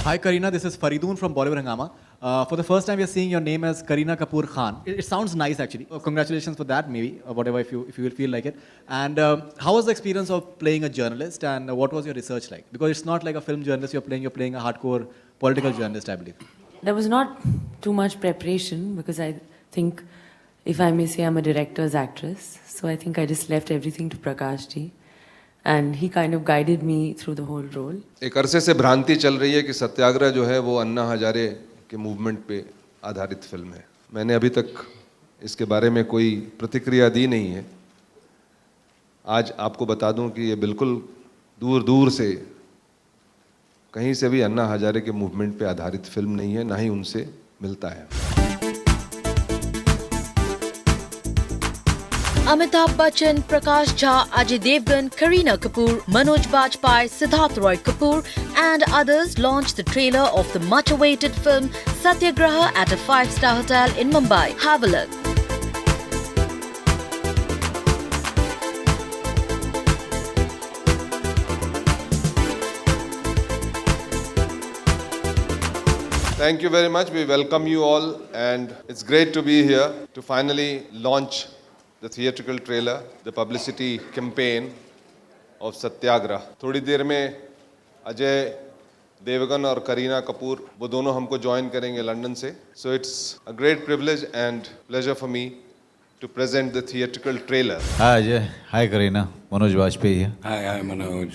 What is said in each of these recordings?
Hi Kareena, this is Faridoon from Bollywood Hangama. For the first time, we are seeing your name as Kareena Kapoor Khan. It sounds nice, actually. Congratulations for that, maybe, whatever, if you will feel like it. And how was the experience of playing a journalist, and what was your research like? Because it's not like a film journalist you're playing a hardcore political journalist, I believe. There was not too much preparation because I think, if I may say, I'm a director's actress. So I think I just left everything to Prakash ji. And he kind of guided me through the whole role. एक अरसे से भ्रांति चल रही है कि सत्याग्रह जो है वो अन्ना हजारे के मूवमेंट पे आधारित फिल्म है। मैंने अभी तक इसके बारे में कोई प्रतिक्रिया दी नहीं है। आज आपको बता दूं कि ये बिल्कुल दूर दूर से कहीं से भी अन्ना हजारे के मूवमेंट पे आधारित फिल्म नहीं है, ना ही उनसे मिलता है। Amitabh Bachchan, Prakash Jha, Ajay Devgan, Kareena Kapoor, Manoj Bajpayee, Siddharth Roy Kapoor and others launched the trailer of the much-awaited film Satyagraha at a 5-star hotel in Mumbai. Have a look. Thank you very much. We welcome you all and it's great to be here to finally launch the theatrical trailer, the publicity campaign of Satyagrah. थोड़ी देर में अजय देवगन और करीना कपूर वो दोनों हमको join करेंगे London से. So it's a great privilege and pleasure for me to present the theatrical trailer. Hi Ajay. Hi Kareena. Manoj Bajpayee here. Hi Manoj.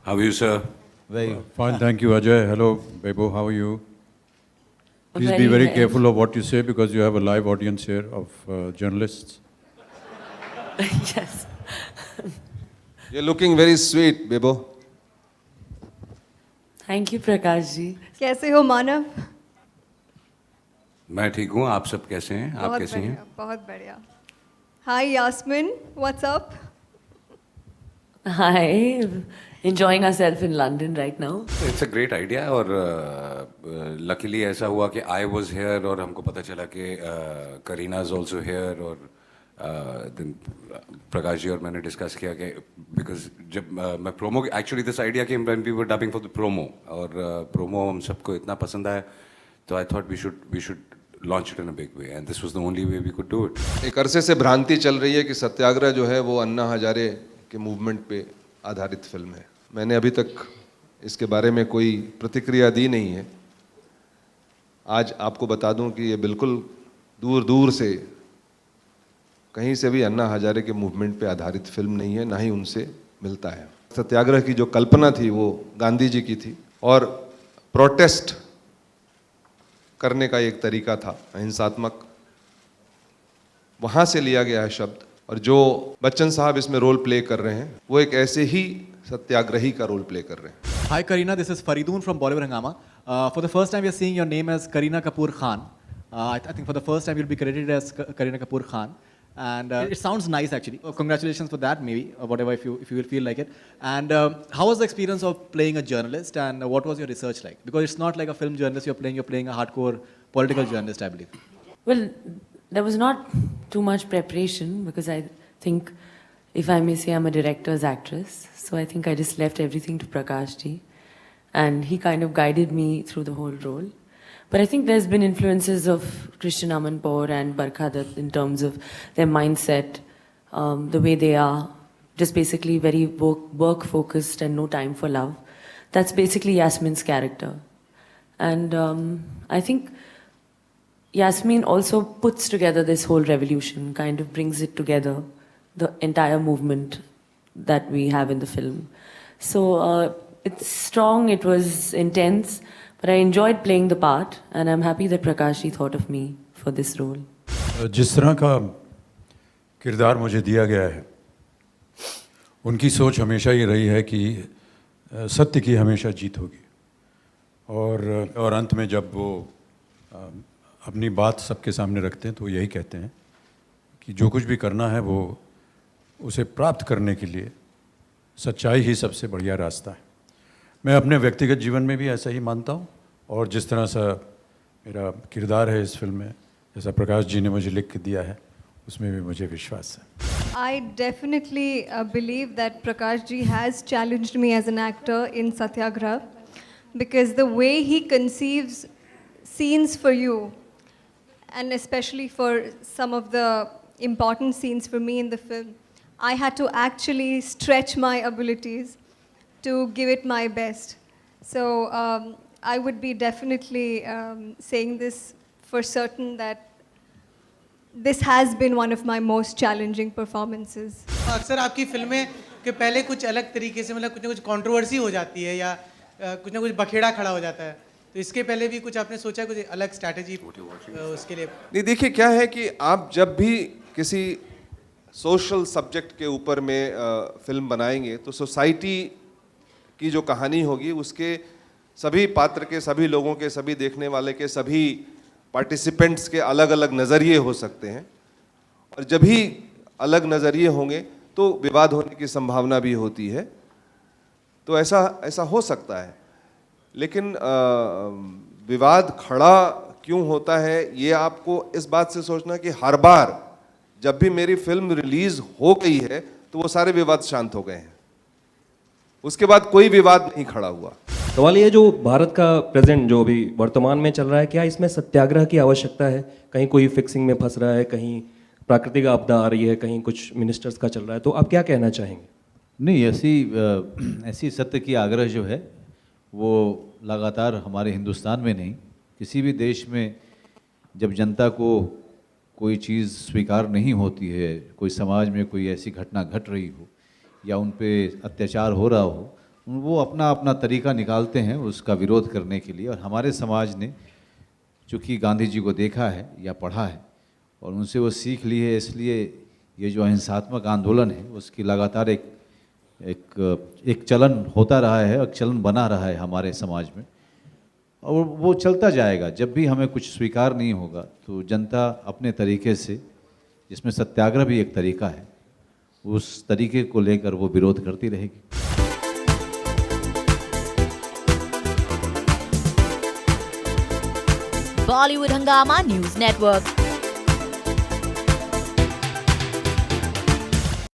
How are you, sir? Very good. Fine, thank you, Ajay. Hello, Bebo, how are you? Please be very careful of what you say because you have a live audience here of journalists. Yes. You're looking very sweet, Bebo. Thank you, Prakash ji. कैसे हो मानव? मैं ठीक हूँ. आप सब कैसे हैं? आप कैसे हैं? बहुत बढ़िया. Hi Yasmin, what's up? Hi. Enjoying ourselves in London right now. It's a great idea और luckily ऐसा हुआ कि I was here और हमको पता चला कि Kareena is also here और then प्रकाश जी और मैंने डिस्कस किया कि because जब मैं promo actually this idea came when we were dubbing for the promo और promo हम सबको इतना पसंद आया तो I thought we should launch it in a big way and this was the only way we could do it. एक अरसे से भ्रांति चल रही है कि सत्याग्रह जो है वो अन्ना हजारे के मूवमेंट पे आधारित फिल्म है. मैंने अभी तक इसके बारे में कोई प्रतिक्रिया दी नहीं है. आज आपको बता दूं कि ये बिल्कुल दूर दूर से कहीं से भी अन्ना हजारे के मूवमेंट पे आधारित फिल्म नहीं है, ना ही उनसे मिलता है. सत्याग्रह की जो कल्पना थी वो गांधी जी की थी और प्रोटेस्ट करने का एक तरीका था अहिंसात्मक, वहाँ से लिया गया है शब्द. और जो बच्चन साहब इसमें रोल प्ले कर रहे हैं वो एक ऐसे ही सत्याग्रही का रोल प्ले कर रहे हैं. Hi Kareena, this is Faridoon from Bollywood Hangama. For the first time, we are seeing your name as Kareena Kapoor Khan. I think for the first time, you'll be credited as Kareena Kapoor Khan. And it sounds nice, actually. Congratulations for that, maybe, whatever, if you will feel like it. And how was the experience of playing a journalist, and what was your research like? Because it's not like a film journalist you're playing a hardcore political journalist, I believe. Well, there was not too much preparation because I think, if I may say, I'm a director's actress. So I think I just left everything to Prakash ji. And he kind of guided me through the whole role. But I think there's been influences of Christian Amanpour and Barkha Dutt in terms of their mindset, the way they are, just basically very work-focused and no time for love. That's basically Yasmin's character. And I think Yasmin also puts together this whole revolution, kind of brings it together, the entire movement that we have in the film. So it's strong, it was intense, but I enjoyed playing the part and I'm happy that Prakash ji thought of me for this role. जिस तरह का किरदार मुझे दिया गया है, उनकी सोच हमेशा ये रही है कि सत्य की हमेशा जीत होगी और अंत में जब वो अपनी बात सबके सामने रखते हैं तो यही कहते हैं कि जो कुछ भी करना है वो उसे प्राप्त करने के लिए सच्चाई ही सबसे बढ़िया रास्ता है. मैं अपने व्यक्तिगत जीवन में भी ऐसा ही मानता हूँ और जिस तरह सा मेरा किरदार है इस फिल्म में, जैसा प्रकाश जी ने मुझे लिख के दिया है, उसमें भी मुझे विश्वास है. I definitely believe that Prakash ji has challenged me as an actor in Satyagraha because the way he conceives scenes for you, and especially for some of the important scenes for me in the film, I had to actually stretch my abilities to give it my best. So I would be definitely saying this for certain that this has been one of my most challenging performances. अक्सर आपकी फिल्में के पहले कुछ अलग तरीके से मतलब कुछ ना कुछ कंट्रोवर्सी हो जाती है या कुछ ना कुछ बखेड़ा खड़ा हो जाता है, तो इसके पहले भी कुछ आपने सोचा कुछ अलग स्ट्रैटेजी उसके लिए? नहीं, देखिए क्या है कि आप जब भी किसी सोशल सब्जेक्ट के ऊपर में फिल्म बनाएंगे तो सोसाइटी की जो कहानी होगी उसके सभी पात्र के, सभी लोगों के, सभी देखने वाले के, सभी पार्टिसिपेंट्स के अलग अलग नज़रिए हो सकते हैं, और जब भी अलग नज़रिए होंगे तो विवाद होने की संभावना भी होती है। तो ऐसा हो सकता है, लेकिन विवाद खड़ा क्यों होता है ये आपको इस बात से सोचना कि हर बार जब भी मेरी फिल्म रिलीज हो गई है तो वो सारे विवाद शांत हो गए हैं, उसके बाद कोई विवाद नहीं खड़ा हुआ। सवाल ये, जो भारत का प्रेजेंट जो अभी वर्तमान में चल रहा है, क्या इसमें सत्याग्रह की आवश्यकता है? कहीं कोई फिक्सिंग में फंस रहा है, कहीं प्राकृतिक आपदा आ रही है, कहीं कुछ मिनिस्टर्स का चल रहा है, तो आप क्या कहना चाहेंगे? नहीं, ऐसी सत्य की आग्रह जो है वो लगातार हमारे हिंदुस्तान में नहीं, किसी भी देश में जब जनता को कोई चीज़ स्वीकार नहीं होती है, कोई समाज में कोई ऐसी घटना घट रही हो या उन पे अत्याचार हो रहा हो, वो अपना अपना तरीका निकालते हैं उसका विरोध करने के लिए। और हमारे समाज ने चूँकि गांधी जी को देखा है या पढ़ा है और उनसे वो सीख ली है, इसलिए ये जो अहिंसात्मक आंदोलन है उसकी लगातार एक चलन होता रहा है, एक चलन बना रहा है हमारे समाज में, और वो चलता जाएगा। जब भी हमें कुछ स्वीकार नहीं होगा तो जनता अपने तरीके से, जिसमें सत्याग्रह भी एक तरीका है, उस तरीके को लेकर वो विरोध करती रहेगी। Bollywood Hungama News Network.